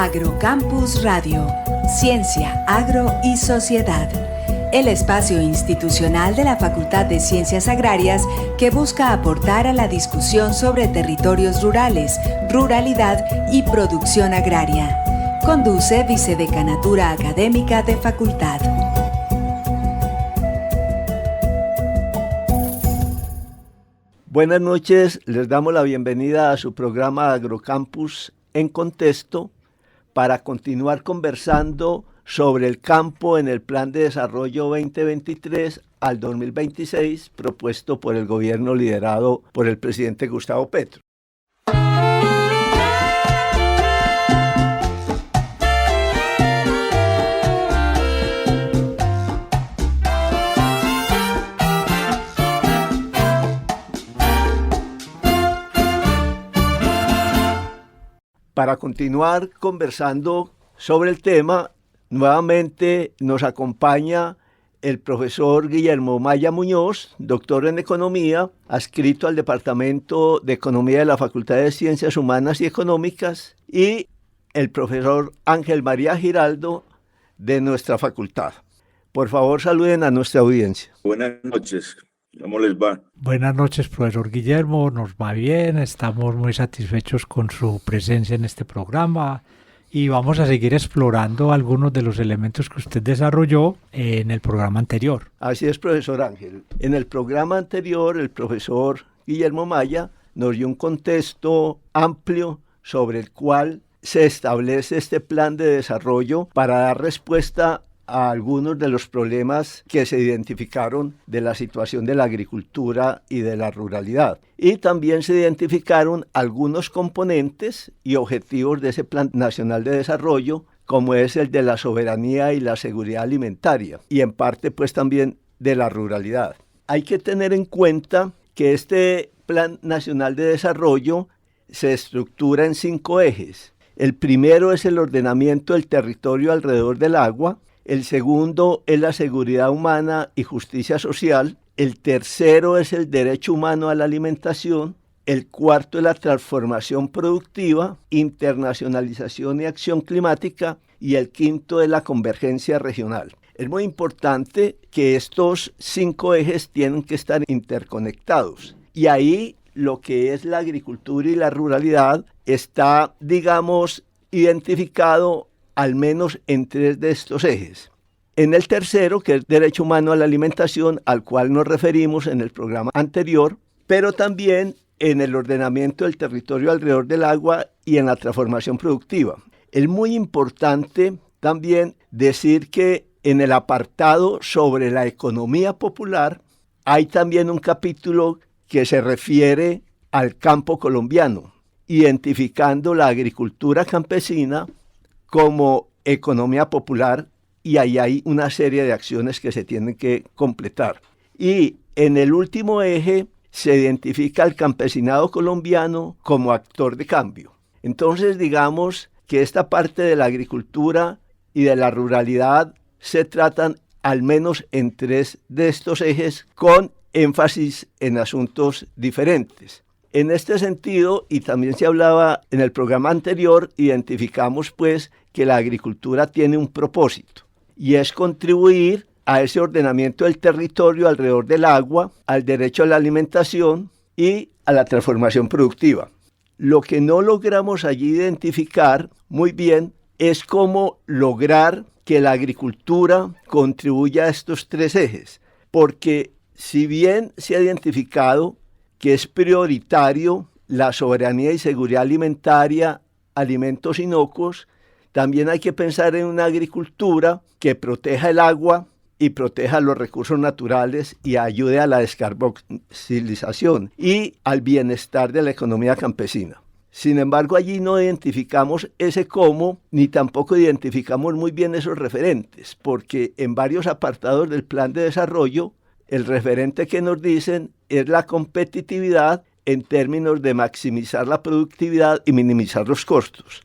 Agrocampus Radio, Ciencia, Agro y Sociedad. El espacio institucional de la Facultad de Ciencias Agrarias que busca aportar a la discusión sobre territorios rurales, ruralidad y producción agraria. Conduce Vicedecanatura Académica de Facultad. Buenas noches, les damos la bienvenida a su programa Agrocampus en Contexto para continuar conversando sobre el campo en el Plan de Desarrollo 2023 al 2026 propuesto por el gobierno liderado por el presidente Gustavo Petro. Para continuar conversando sobre el tema, nuevamente nos acompaña el profesor Guillermo Maya Muñoz, doctor en Economía, adscrito al Departamento de Economía de la Facultad de Ciencias Humanas y Económicas, y el profesor Ángel María Giraldo, de nuestra facultad. Por favor, saluden a nuestra audiencia. Buenas noches. ¿Cómo les va? Buenas noches, profesor Guillermo. Nos va bien, estamos muy satisfechos con su presencia en este programa y vamos a seguir explorando algunos de los elementos que usted desarrolló en el programa anterior. Así es, profesor Ángel. En el programa anterior, el profesor Guillermo Maya nos dio un contexto amplio sobre el cual se establece este plan de desarrollo para dar respuesta a algunos de los problemas que se identificaron de la situación de la agricultura y de la ruralidad. Y también se identificaron algunos componentes y objetivos de ese Plan Nacional de Desarrollo, como es el de la soberanía y la seguridad alimentaria, y en parte pues también de la ruralidad. Hay que tener en cuenta que este Plan Nacional de Desarrollo se estructura en 5 ejes. El primero es el ordenamiento del territorio alrededor del agua. El segundo es la seguridad humana y justicia social. El tercero es el derecho humano a la alimentación. El cuarto es la transformación productiva, internacionalización y acción climática. Y el quinto es la convergencia regional. Es muy importante que estos 5 ejes tienen que estar interconectados. Y ahí lo que es la agricultura y la ruralidad está, digamos, identificado al menos en 3 de estos ejes. En el tercero, que es derecho humano a la alimentación, al cual nos referimos en el programa anterior, pero también en el ordenamiento del territorio alrededor del agua y en la transformación productiva. Es muy importante también decir que en el apartado sobre la economía popular hay también un capítulo que se refiere al campo colombiano, identificando la agricultura campesina como economía popular, y ahí hay una serie de acciones que se tienen que completar. Y en el último eje se identifica al campesinado colombiano como actor de cambio. Entonces digamos que esta parte de la agricultura y de la ruralidad se tratan al menos en 3 de estos ejes con énfasis en asuntos diferentes. En este sentido, y también se hablaba en el programa anterior, identificamos pues que la agricultura tiene un propósito y es contribuir a ese ordenamiento del territorio alrededor del agua, al derecho a la alimentación y a la transformación productiva. Lo que no logramos allí identificar muy bien es cómo lograr que la agricultura contribuya a estos 3 ejes, porque si bien se ha identificado que es prioritario la soberanía y seguridad alimentaria, alimentos inocuos, también hay que pensar en una agricultura que proteja el agua y proteja los recursos naturales y ayude a la descarbonización y al bienestar de la economía campesina. Sin embargo, allí no identificamos ese cómo, ni tampoco identificamos muy bien esos referentes, porque en varios apartados del plan de desarrollo, el referente que nos dicen es la competitividad en términos de maximizar la productividad y minimizar los costos.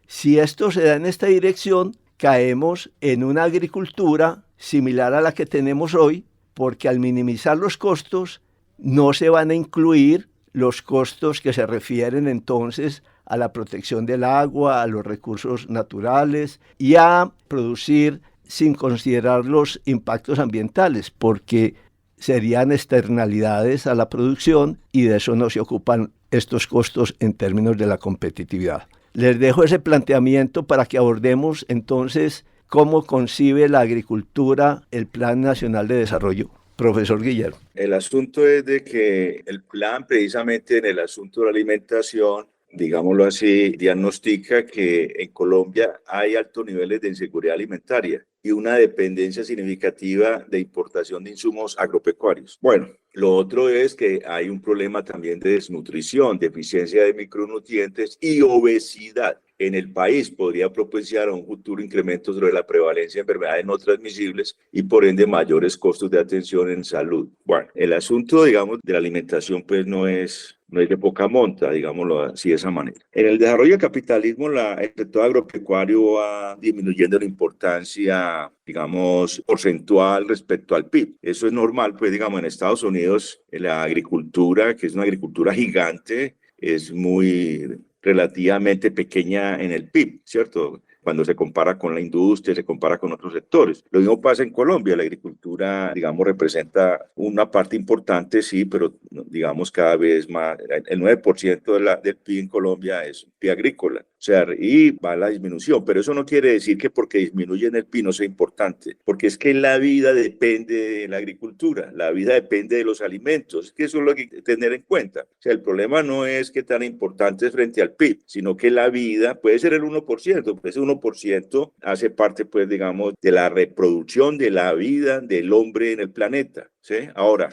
Si esto se da en esta dirección, caemos en una agricultura similar a la que tenemos hoy, porque al minimizar los costos no se van a incluir los costos que se refieren entonces a la protección del agua, a los recursos naturales y a producir sin considerar los impactos ambientales, porque serían externalidades a la producción y de eso no se ocupan estos costos en términos de la competitividad. Les dejo ese planteamiento para que abordemos entonces cómo concibe la agricultura el Plan Nacional de Desarrollo. Profesor Guillermo. El asunto es de que el plan, precisamente en el asunto de la alimentación, digámoslo así, diagnostica que en Colombia hay altos niveles de inseguridad alimentaria y una dependencia significativa de importación de insumos agropecuarios. Bueno, lo otro es que hay un problema también de desnutrición, deficiencia de micronutrientes y obesidad. En el país podría propiciar un futuro incremento sobre la prevalencia de enfermedades no transmisibles y por ende mayores costos de atención en salud. Bueno, el asunto, digamos, de la alimentación pues no es de poca monta, digámoslo así de esa manera. En el desarrollo del capitalismo, el sector agropecuario va disminuyendo la importancia, digamos, porcentual respecto al PIB. Eso es normal, pues, digamos, en Estados Unidos, la agricultura, que es una agricultura gigante, es muy relativamente pequeña en el PIB, ¿cierto? Cuando se compara con la industria, se compara con otros sectores. Lo mismo pasa en Colombia, la agricultura, digamos, representa una parte importante, sí, pero digamos cada vez más, el 9% del PIB en Colombia es PIB agrícola, o sea, y va la disminución, pero eso no quiere decir que porque disminuye en el PIB no sea importante, porque es que la vida depende de la agricultura, la vida depende de los alimentos, que eso es lo que hay que tener en cuenta. O sea, el problema no es que tan importante es frente al PIB, sino que la vida puede ser el 1%, puede ser 1% hace parte, pues, digamos, de la reproducción de la vida del hombre en el planeta, ¿sí? Ahora,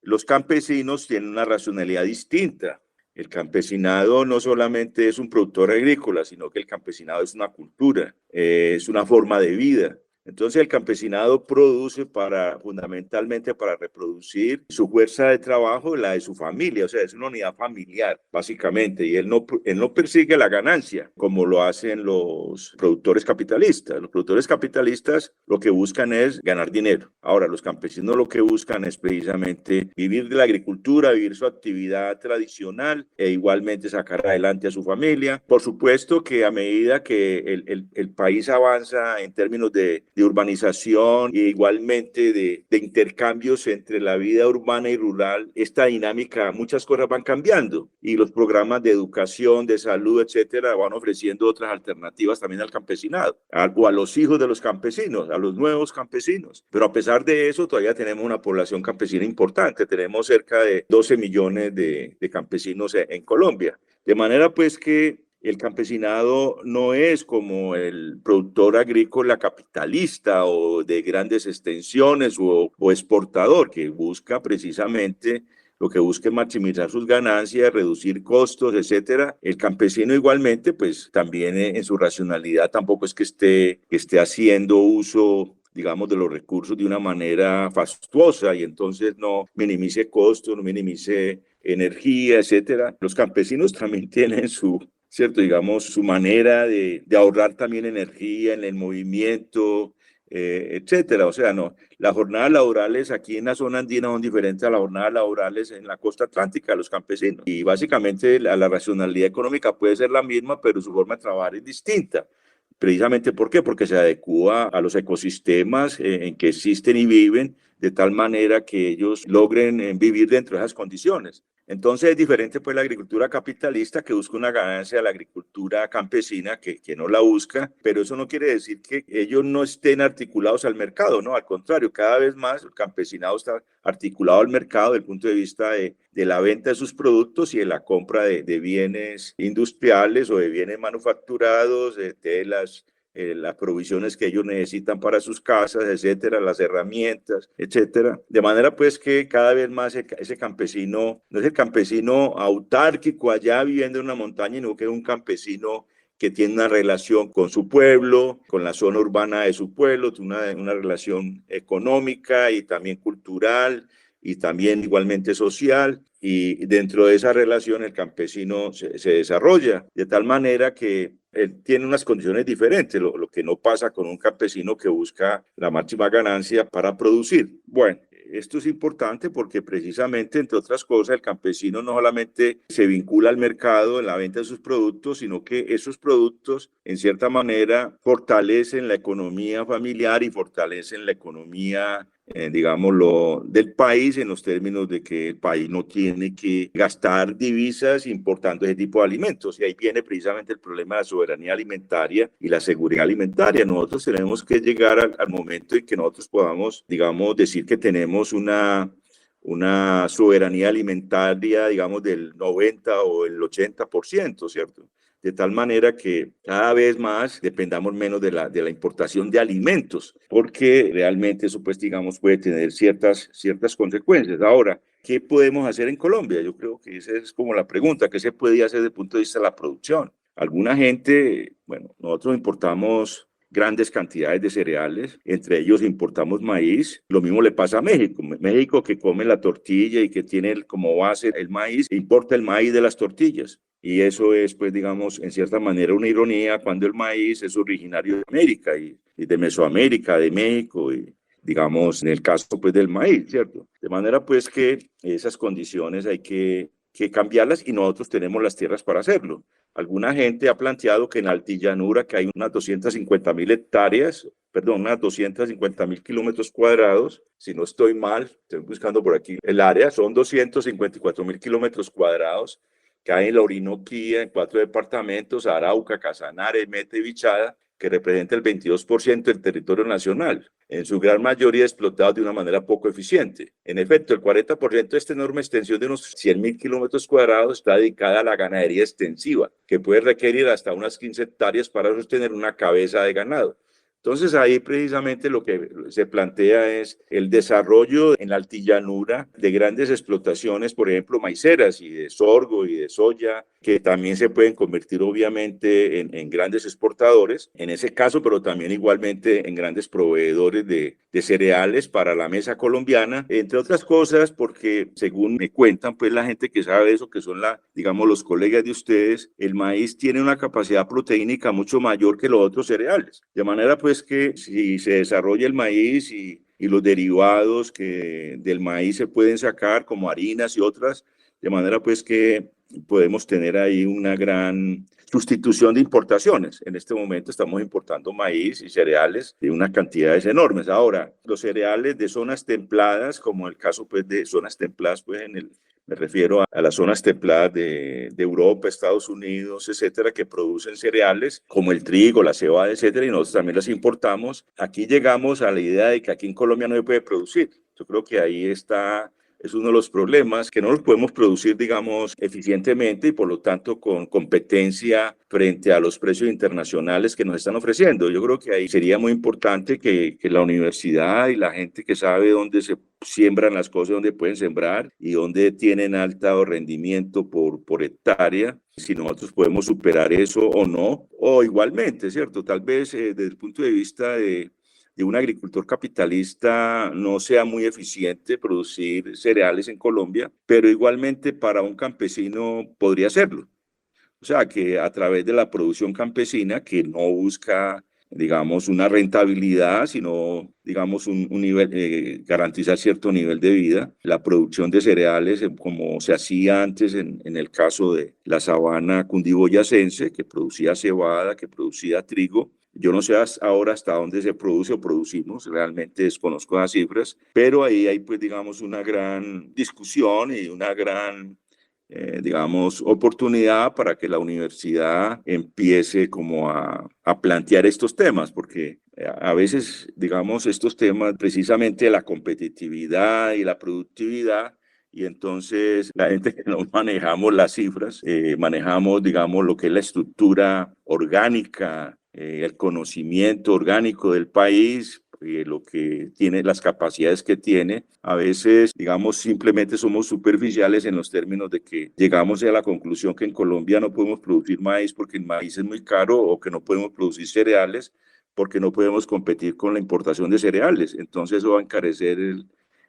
los campesinos tienen una racionalidad distinta. El campesinado no solamente es un productor agrícola, sino que el campesinado es una cultura, es una forma de vida. Entonces el campesinado produce fundamentalmente para reproducir su fuerza de trabajo y la de su familia, o sea, es una unidad familiar, básicamente, y él no persigue la ganancia, como lo hacen los productores capitalistas. Los productores capitalistas lo que buscan es ganar dinero. Ahora, los campesinos lo que buscan es precisamente vivir de la agricultura, vivir su actividad tradicional e igualmente sacar adelante a su familia. Por supuesto que a medida que el país avanza en términos de urbanización e igualmente de intercambios entre la vida urbana y rural, esta dinámica, muchas cosas van cambiando y los programas de educación, de salud, etcétera, van ofreciendo otras alternativas también al campesinado o a los hijos de los campesinos, a los nuevos campesinos. Pero a pesar de eso, todavía tenemos una población campesina importante, tenemos cerca de 12 millones de campesinos en Colombia. De manera pues que el campesinado no es como el productor agrícola capitalista o de grandes extensiones o exportador, que busca precisamente lo que busca es maximizar sus ganancias, reducir costos, etcétera. El campesino igualmente, pues también en su racionalidad tampoco es que esté haciendo uso, digamos, de los recursos de una manera fastuosa y entonces no minimice costos, no minimice energía, etcétera. Los campesinos también tienen ¿cierto? Digamos, su manera de ahorrar también energía en el movimiento, etcétera. O sea, no, las jornadas laborales aquí en la zona andina son diferentes a las jornadas laborales en la costa atlántica de los campesinos. Y básicamente la racionalidad económica puede ser la misma, pero su forma de trabajar es distinta. Precisamente, ¿por qué? Porque se adecúa a los ecosistemas en que existen y viven, de tal manera que ellos logren vivir dentro de esas condiciones. Entonces es diferente pues la agricultura capitalista que busca una ganancia de la agricultura campesina que no la busca, pero eso no quiere decir que ellos no estén articulados al mercado, no, al contrario, cada vez más el campesinado está articulado al mercado desde el punto de vista de la venta de sus productos y de la compra de bienes industriales o de bienes manufacturados, de las provisiones que ellos necesitan para sus casas, etcétera, las herramientas, etcétera. De manera pues que cada vez más ese campesino no es el campesino autárquico allá viviendo en una montaña, sino que es un campesino que tiene una relación con su pueblo, con la zona urbana de su pueblo, una relación económica y también cultural y también igualmente social, y dentro de esa relación el campesino se desarrolla de tal manera que él tiene unas condiciones diferentes, lo que no pasa con un campesino que busca la máxima ganancia para producir. Bueno, esto es importante porque precisamente, entre otras cosas, el campesino no solamente se vincula al mercado en la venta de sus productos, sino que esos productos, en cierta manera, fortalecen la economía familiar y fortalecen la economía digámoslo, del país en los términos de que el país no tiene que gastar divisas importando ese tipo de alimentos. Y ahí viene precisamente el problema de la soberanía alimentaria y la seguridad alimentaria. Nosotros tenemos que llegar al momento en que nosotros podamos, digamos, decir que tenemos una soberanía alimentaria, digamos, del 90 o el 80%, ¿cierto? De tal manera que cada vez más dependamos menos de la importación de alimentos, porque realmente eso, pues, digamos, puede tener ciertas consecuencias. Ahora, ¿qué podemos hacer en Colombia? Yo creo que esa es como la pregunta, ¿qué se puede hacer desde el punto de vista de la producción? Alguna gente, bueno, nosotros importamos grandes cantidades de cereales, entre ellos importamos maíz. Lo mismo le pasa a México. México, que come la tortilla y que tiene como base el maíz, importa el maíz de las tortillas. Y eso es, pues, digamos, en cierta manera una ironía cuando el maíz es originario de América y de Mesoamérica, de México, y digamos, en el caso, pues, del maíz, ¿cierto? De manera, pues, que esas condiciones hay que cambiarlas y nosotros tenemos las tierras para hacerlo. Alguna gente ha planteado que en Altillanura, que hay unas 250.000 hectáreas, perdón, unas 250.000 kilómetros cuadrados, si no estoy mal, estoy buscando por aquí el área, son 254.000 kilómetros cuadrados que hay en la Orinoquía, en 4 departamentos, Arauca, Casanare, Meta y Vichada, que representa el 22% del territorio nacional, en su gran mayoría explotados de una manera poco eficiente. En efecto, el 40% de esta enorme extensión de unos 100.000 kilómetros cuadrados está dedicada a la ganadería extensiva, que puede requerir hasta unas 15 hectáreas para sostener una cabeza de ganado. Entonces ahí precisamente lo que se plantea es el desarrollo en la altillanura de grandes explotaciones, por ejemplo, maiceras y de sorgo y de soya, que también se pueden convertir obviamente en grandes exportadores, en ese caso, pero también igualmente en grandes proveedores de cereales para la mesa colombiana, entre otras cosas, porque según me cuentan, pues, la gente que sabe eso, que son digamos, los colegas de ustedes, el maíz tiene una capacidad proteínica mucho mayor que los otros cereales, de manera, pues, que si se desarrolla el maíz y los derivados que del maíz se pueden sacar, como harinas y otras, de manera, pues, que podemos tener ahí una gran sustitución de importaciones. En este momento estamos importando maíz y cereales de unas cantidades enormes. Ahora, los cereales de zonas templadas, como el caso, pues, de zonas templadas, pues, me refiero a las zonas templadas de Europa, Estados Unidos, etcétera, que producen cereales como el trigo, la cebada, etcétera, y nosotros también las importamos. Aquí llegamos a la idea de que aquí en Colombia no se puede producir. Yo creo que ahí es uno de los problemas, que no los podemos producir, digamos, eficientemente y por lo tanto con competencia frente a los precios internacionales que nos están ofreciendo. Yo creo que ahí sería muy importante que la universidad y la gente que sabe dónde se siembran las cosas, dónde pueden sembrar y dónde tienen alto rendimiento por hectárea, si nosotros podemos superar eso o no, o igualmente, ¿cierto? Tal vez desde el punto de vista de un agricultor capitalista no sea muy eficiente producir cereales en Colombia, pero igualmente para un campesino podría serlo. O sea, que a través de la producción campesina, que no busca, digamos, una rentabilidad, sino, digamos, un nivel, garantizar cierto nivel de vida, la producción de cereales, como se hacía antes en el caso de la sabana cundiboyacense, que producía cebada, que producía trigo. Yo no sé ahora hasta dónde se produce o producimos, realmente desconozco las cifras, pero ahí hay, pues, digamos, una gran discusión y una gran, digamos, oportunidad para que la universidad empiece como a plantear estos temas, porque a veces, digamos, estos temas precisamente de la competitividad y la productividad, y entonces la gente que no manejamos las cifras, manejamos, digamos, lo que es la estructura orgánica, el conocimiento orgánico del país, lo que tiene, las capacidades que tiene. A veces, digamos, simplemente somos superficiales en los términos de que llegamos a la conclusión que en Colombia no podemos producir maíz porque el maíz es muy caro, o que no podemos producir cereales porque no podemos competir con la importación de cereales. Entonces eso va a encarecer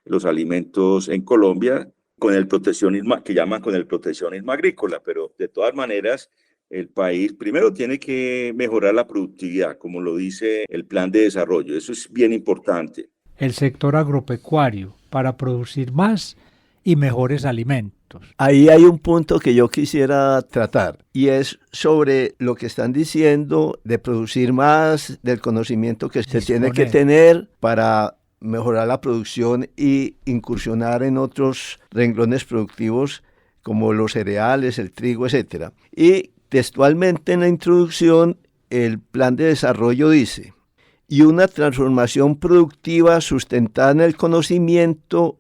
los alimentos en Colombia con el proteccionismo, que llaman con el proteccionismo agrícola, pero de todas maneras el país primero tiene que mejorar la productividad, como lo dice el plan de desarrollo. Eso es bien importante. El sector agropecuario, para producir más y mejores alimentos. Ahí hay un punto que yo quisiera tratar y es sobre lo que están diciendo de producir más, del conocimiento que se tiene que tener para mejorar la producción y incursionar en otros renglones productivos como los cereales, el trigo, etc. Y textualmente en la introducción, el plan de desarrollo dice: y una transformación productiva sustentada en el conocimiento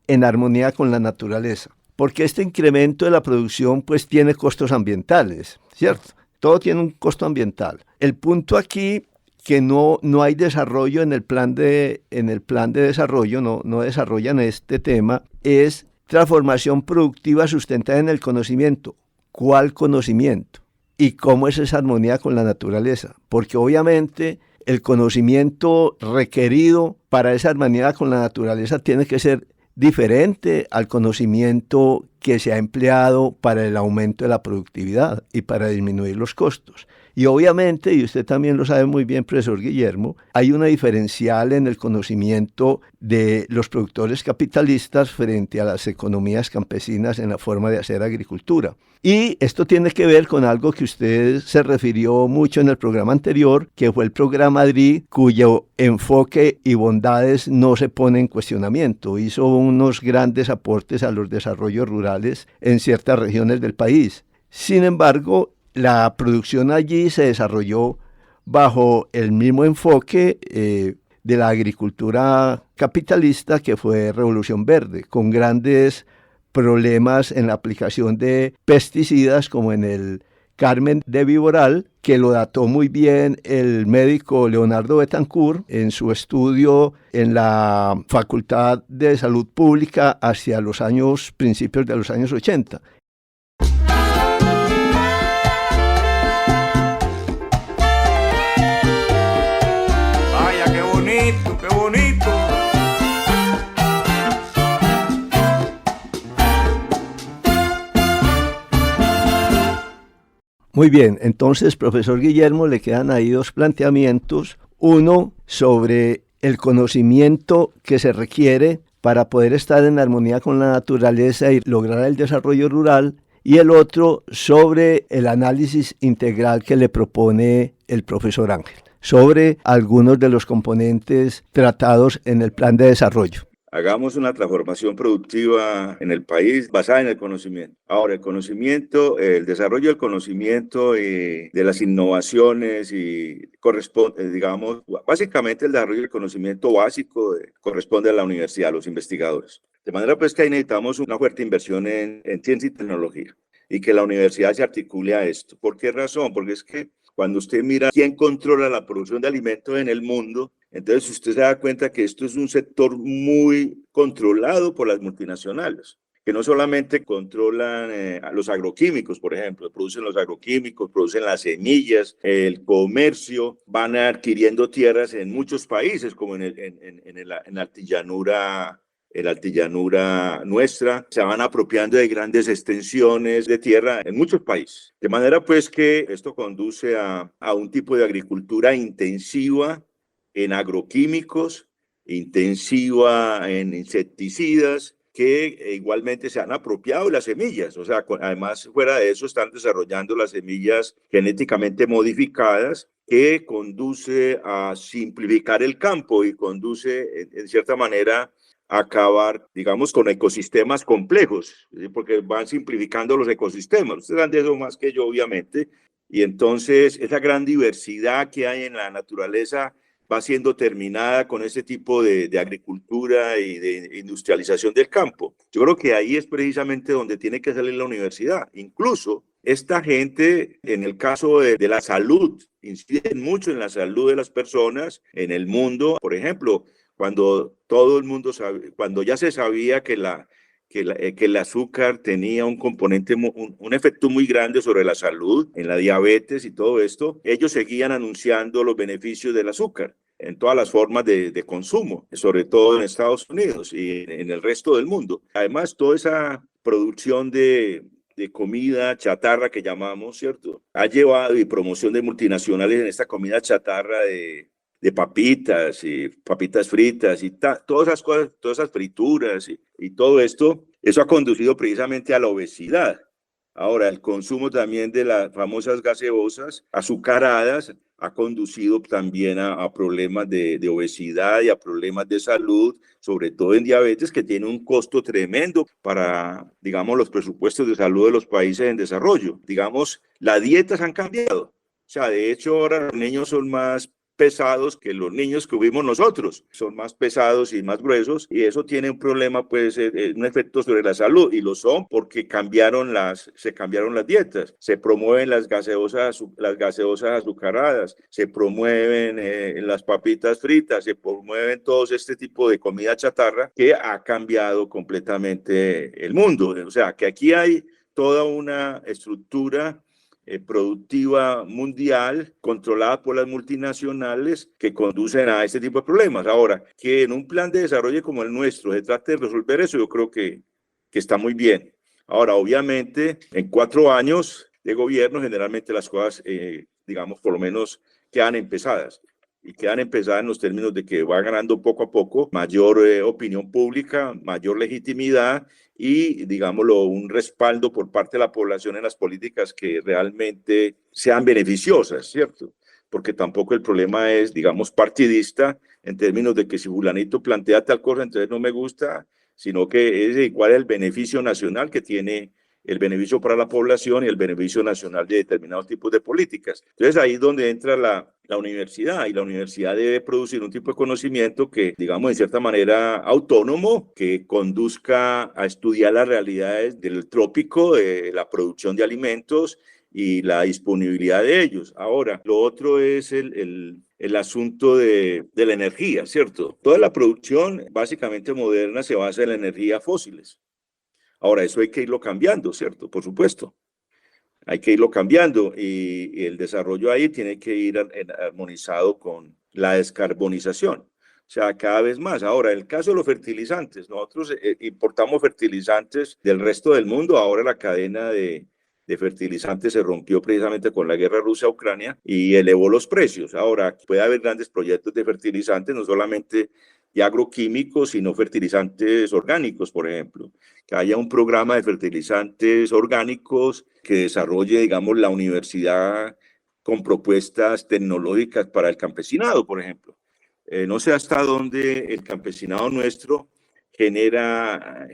en armonía con la naturaleza. Porque este incremento de la producción pues tiene costos ambientales, ¿cierto? Todo tiene un costo ambiental. El punto aquí que no hay desarrollo en el plan de desarrollo, no desarrollan este tema, es transformación productiva sustentada en el conocimiento. ¿Cuál conocimiento? ¿Y cómo es esa armonía con la naturaleza? Porque obviamente el conocimiento requerido para esa armonía con la naturaleza tiene que ser diferente al conocimiento que se ha empleado para el aumento de la productividad y para disminuir los costos. Y obviamente, y usted también lo sabe muy bien, profesor Guillermo, hay una diferencial en el conocimiento de los productores capitalistas frente a las economías campesinas en la forma de hacer agricultura. Y esto tiene que ver con algo que usted se refirió mucho en el programa anterior, que fue el programa DRI, cuyo enfoque y bondades no se ponen en cuestionamiento. Hizo unos grandes aportes a los desarrollos rurales en ciertas regiones del país. Sin embargo, la producción allí se desarrolló bajo el mismo enfoque de la agricultura capitalista que fue Revolución Verde, con grandes problemas en la aplicación de pesticidas como en el Carmen de Viboral, que lo dató muy bien el médico Leonardo Betancourt en su estudio en la Facultad de Salud Pública hacia principios de los años 80. Qué bonito. Muy bien, entonces, profesor Guillermo, le quedan ahí dos planteamientos. Uno, sobre el conocimiento que se requiere para poder estar en armonía con la naturaleza y lograr el desarrollo rural. Y el otro, sobre el análisis integral que le propone el profesor Ángel, sobre algunos de los componentes tratados en el plan de desarrollo. Hagamos una transformación productiva en el país basada en el conocimiento. Ahora, el conocimiento, el desarrollo del conocimiento y de las innovaciones y corresponde, digamos, básicamente el desarrollo del conocimiento básico corresponde a la universidad, a los investigadores. De manera pues que ahí necesitamos una fuerte inversión en ciencia y tecnología y que la universidad se articule a esto. ¿Por qué razón? Porque es que cuando usted mira quién controla la producción de alimentos en el mundo, entonces usted se da cuenta que esto es un sector muy controlado por las multinacionales, que no solamente controlan a los agroquímicos, por ejemplo, producen los agroquímicos, producen las semillas, el comercio, van adquiriendo tierras en muchos países, como en la altillanura nuestra, se van apropiando de grandes extensiones de tierra en muchos países. De manera pues que esto conduce a un tipo de agricultura intensiva en agroquímicos, intensiva en insecticidas, que igualmente se han apropiado de las semillas. O sea, además, fuera de eso, están desarrollando las semillas genéticamente modificadas, que conduce a simplificar el campo y conduce, en cierta manera, a acabar, digamos, con ecosistemas complejos, ¿sí? Porque van simplificando los ecosistemas. Ustedes saben de eso más que yo, obviamente. Y entonces, esa gran diversidad que hay en la naturaleza va siendo terminada con ese tipo de agricultura y de industrialización del campo. Yo creo que ahí es precisamente donde tiene que salir la universidad. Incluso esta gente, en el caso de la salud, inciden mucho en la salud de las personas en el mundo. Por ejemplo, cuando todo el mundo cuando ya se sabía que el azúcar tenía un componente, un efecto muy grande sobre la salud, en la diabetes y todo esto, ellos seguían anunciando los beneficios del azúcar en todas las formas de consumo, sobre todo en Estados Unidos y en el resto del mundo. Además, toda esa producción de comida chatarra que llamamos, ¿cierto? Ha llevado y promoción de multinacionales en esta comida chatarra de de papitas y papitas fritas y todas esas cosas, todas esas frituras y todo esto, eso ha conducido precisamente a la obesidad. Ahora, el consumo también de las famosas gaseosas azucaradas ha conducido también a problemas de obesidad y a problemas de salud, sobre todo en diabetes, que tiene un costo tremendo para, digamos, los presupuestos de salud de los países en desarrollo. Digamos, las dietas han cambiado. O sea, de hecho, ahora los niños son más pesados que los niños que hubimos nosotros, son más pesados y más gruesos, y eso tiene un problema, pues, un efecto sobre la salud, y lo son porque se cambiaron las dietas, se promueven las gaseosas azucaradas, se promueven las papitas fritas, se promueven todo este tipo de comida chatarra que ha cambiado completamente el mundo. O sea, que aquí hay toda una estructura productiva mundial controlada por las multinacionales que conducen a este tipo de problemas. Ahora, que en un plan de desarrollo como el nuestro se trate de resolver eso, yo creo que está muy bien. Ahora, obviamente, en 4 años de gobierno, generalmente las cosas, digamos, por lo menos quedan empezadas. Y quedan empezadas en los términos de que va ganando poco a poco mayor opinión pública, mayor legitimidad y, digámoslo, un respaldo por parte de la población en las políticas que realmente sean beneficiosas, ¿cierto? Porque tampoco el problema es, digamos, partidista en términos de que si fulanito plantea tal cosa, entonces no me gusta, sino que es cuál es el beneficio nacional que tiene, el beneficio para la población y el beneficio nacional de determinados tipos de políticas. Entonces ahí es donde entra la universidad, y la universidad debe producir un tipo de conocimiento que, digamos, en cierta manera autónomo, que conduzca a estudiar las realidades del trópico, de la producción de alimentos y la disponibilidad de ellos. Ahora, lo otro es el asunto de la energía, ¿cierto? Toda la producción básicamente moderna se basa en la energía fósiles. Ahora, eso hay que irlo cambiando, ¿cierto? Por supuesto. Hay que irlo cambiando y el desarrollo ahí tiene que ir armonizado con la descarbonización. O sea, cada vez más. Ahora, en el caso de los fertilizantes, nosotros importamos fertilizantes del resto del mundo. Ahora la cadena de fertilizantes se rompió precisamente con la guerra Rusia-Ucrania y elevó los precios. Ahora, puede haber grandes proyectos de fertilizantes, no solamente de agroquímicos, sino fertilizantes orgánicos, por ejemplo. Que haya un programa de fertilizantes orgánicos que desarrolle, digamos, la universidad con propuestas tecnológicas para el campesinado, por ejemplo. No sé hasta dónde el campesinado nuestro genera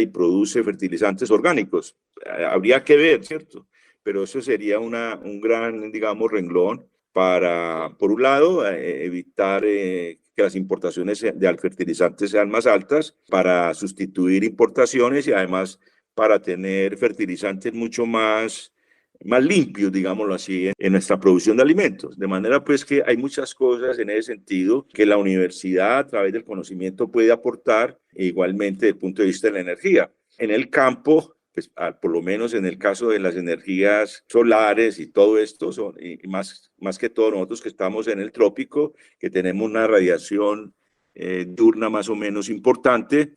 y produce fertilizantes orgánicos. Habría que ver, ¿cierto? Pero eso sería un gran, digamos, renglón para, por un lado, evitar que las importaciones de fertilizantes sean más altas, para sustituir importaciones y además para tener fertilizantes mucho más limpios, digámoslo así, en nuestra producción de alimentos. De manera pues que hay muchas cosas en ese sentido que la universidad a través del conocimiento puede aportar, e igualmente desde el punto de vista de la energía. En el campo, pues, por lo menos en el caso de las energías solares y todo esto, y más que todo nosotros que estamos en el trópico, que tenemos una radiación diurna más o menos importante,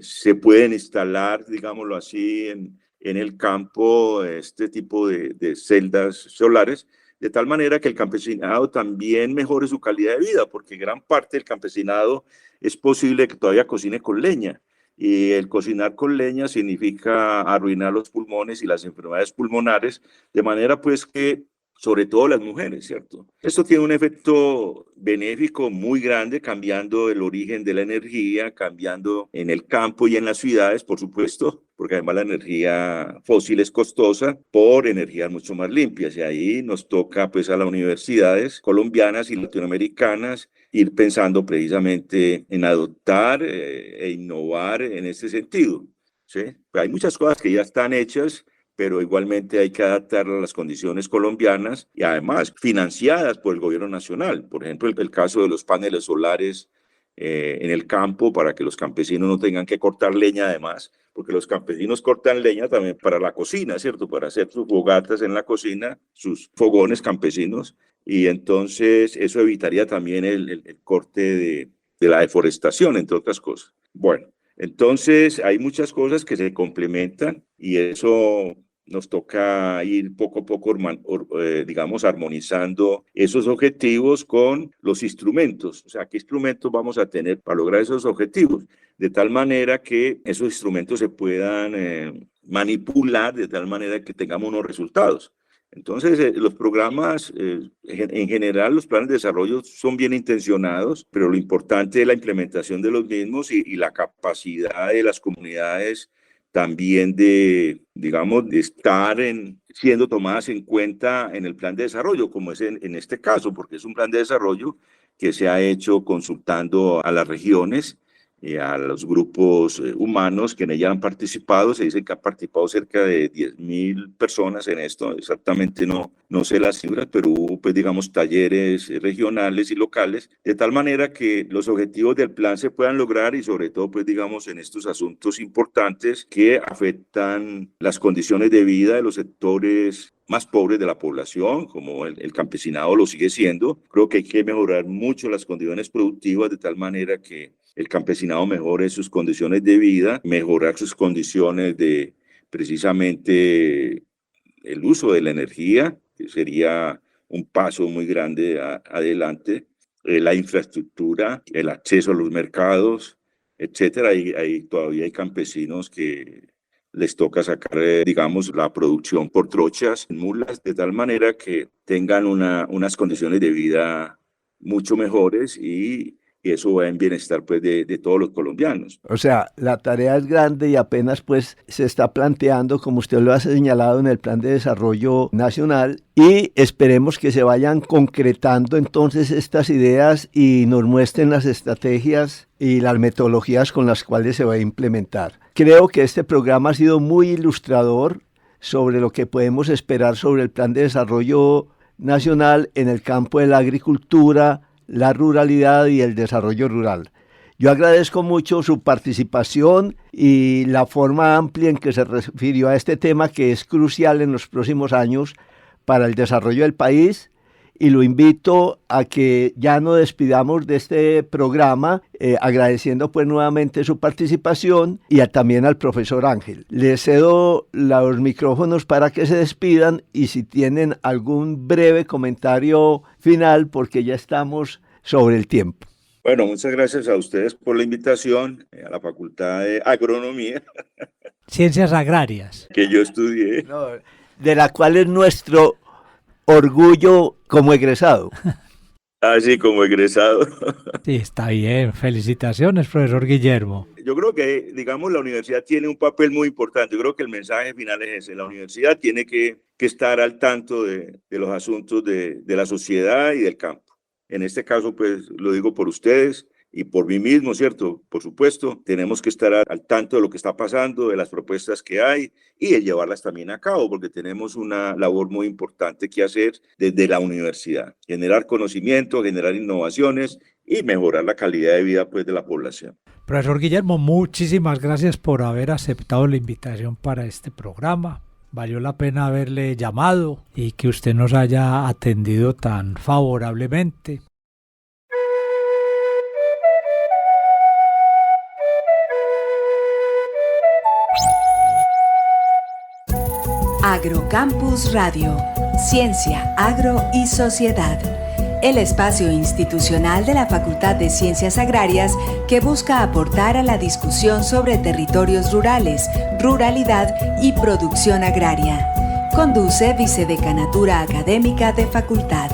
se pueden instalar, digámoslo así, en el campo este tipo de celdas solares, de tal manera que el campesinado también mejore su calidad de vida, porque gran parte del campesinado es posible que todavía cocine con leña. Y el cocinar con leña significa arruinar los pulmones y las enfermedades pulmonares, de manera pues que, sobre todo las mujeres, ¿cierto? Esto tiene un efecto benéfico muy grande, cambiando el origen de la energía, cambiando en el campo y en las ciudades, por supuesto, porque además la energía fósil es costosa, por energías mucho más limpias. Y ahí nos toca pues a las universidades colombianas y latinoamericanas ir pensando precisamente en adoptar e innovar en este sentido, ¿sí? Hay muchas cosas que ya están hechas, pero igualmente hay que adaptarlas a las condiciones colombianas y además financiadas por el gobierno nacional. Por ejemplo, el caso de los paneles solares en el campo, para que los campesinos no tengan que cortar leña además, porque los campesinos cortan leña también para la cocina, ¿cierto? Para hacer sus fogatas en la cocina, sus fogones campesinos, y entonces eso evitaría también el corte de la deforestación, entre otras cosas. Bueno, entonces hay muchas cosas que se complementan y eso nos toca ir poco a poco, digamos, armonizando esos objetivos con los instrumentos. O sea, ¿qué instrumentos vamos a tener para lograr esos objetivos? De tal manera que esos instrumentos se puedan manipular de tal manera que tengamos unos resultados. Entonces, los programas, en general, los planes de desarrollo son bien intencionados, pero lo importante es la implementación de los mismos y la capacidad de las comunidades también de, digamos, de estar siendo tomadas en cuenta en el plan de desarrollo, como es en este caso, porque es un plan de desarrollo que se ha hecho consultando a las regiones y a los grupos humanos que en ella han participado. Se dice que han participado cerca de 10.000 personas en esto, exactamente no sé las cifras, pero hubo, pues, digamos, talleres regionales y locales, de tal manera que los objetivos del plan se puedan lograr y sobre todo, pues, digamos, en estos asuntos importantes que afectan las condiciones de vida de los sectores más pobres de la población, como el campesinado lo sigue siendo. Creo que hay que mejorar mucho las condiciones productivas de tal manera que el campesinado mejore sus condiciones de vida, mejorar sus condiciones de precisamente el uso de la energía, que sería un paso muy grande adelante, la infraestructura, el acceso a los mercados, etcétera. Todavía hay campesinos que les toca sacar, digamos, la producción por trochas, mulas, de tal manera que tengan unas condiciones de vida mucho mejores y eso va en bienestar, pues, de todos los colombianos. O sea, la tarea es grande y apenas, pues, se está planteando, como usted lo ha señalado, en el Plan de Desarrollo Nacional, y esperemos que se vayan concretando entonces estas ideas y nos muestren las estrategias y las metodologías con las cuales se va a implementar. Creo que este programa ha sido muy ilustrador sobre lo que podemos esperar sobre el Plan de Desarrollo Nacional en el campo de la agricultura, la ruralidad y el desarrollo rural. Yo agradezco mucho su participación y la forma amplia en que se refirió a este tema que es crucial en los próximos años para el desarrollo del país, y lo invito a que ya no despidamos de este programa agradeciendo, pues, nuevamente su participación y también al profesor Ángel. Les cedo los micrófonos para que se despidan y si tienen algún breve comentario final, porque ya estamos sobre el tiempo. Bueno, muchas gracias a ustedes por la invitación a la Facultad de Agronomía. Ciencias Agrarias. Que yo estudié. No, de la cual es nuestro orgullo como egresado. Así como egresado. Sí, está bien. Felicitaciones, profesor Guillermo. Yo creo que, digamos, la universidad tiene un papel muy importante. Yo creo que el mensaje final es ese. La universidad tiene que estar al tanto de los asuntos de la sociedad y del campo. En este caso, pues, lo digo por ustedes y por mí mismo, ¿cierto? Por supuesto, tenemos que estar al tanto de lo que está pasando, de las propuestas que hay y de llevarlas también a cabo, porque tenemos una labor muy importante que hacer desde la universidad. Generar conocimiento, generar innovaciones y mejorar la calidad de vida, pues, de la población. Profesor Guillermo, muchísimas gracias por haber aceptado la invitación para este programa. Valió la pena haberle llamado y que usted nos haya atendido tan favorablemente. Agrocampus Radio, Ciencia, Agro y Sociedad. El espacio institucional de la Facultad de Ciencias Agrarias que busca aportar a la discusión sobre territorios rurales, ruralidad y producción agraria. Conduce Vicedecanatura Académica de Facultad.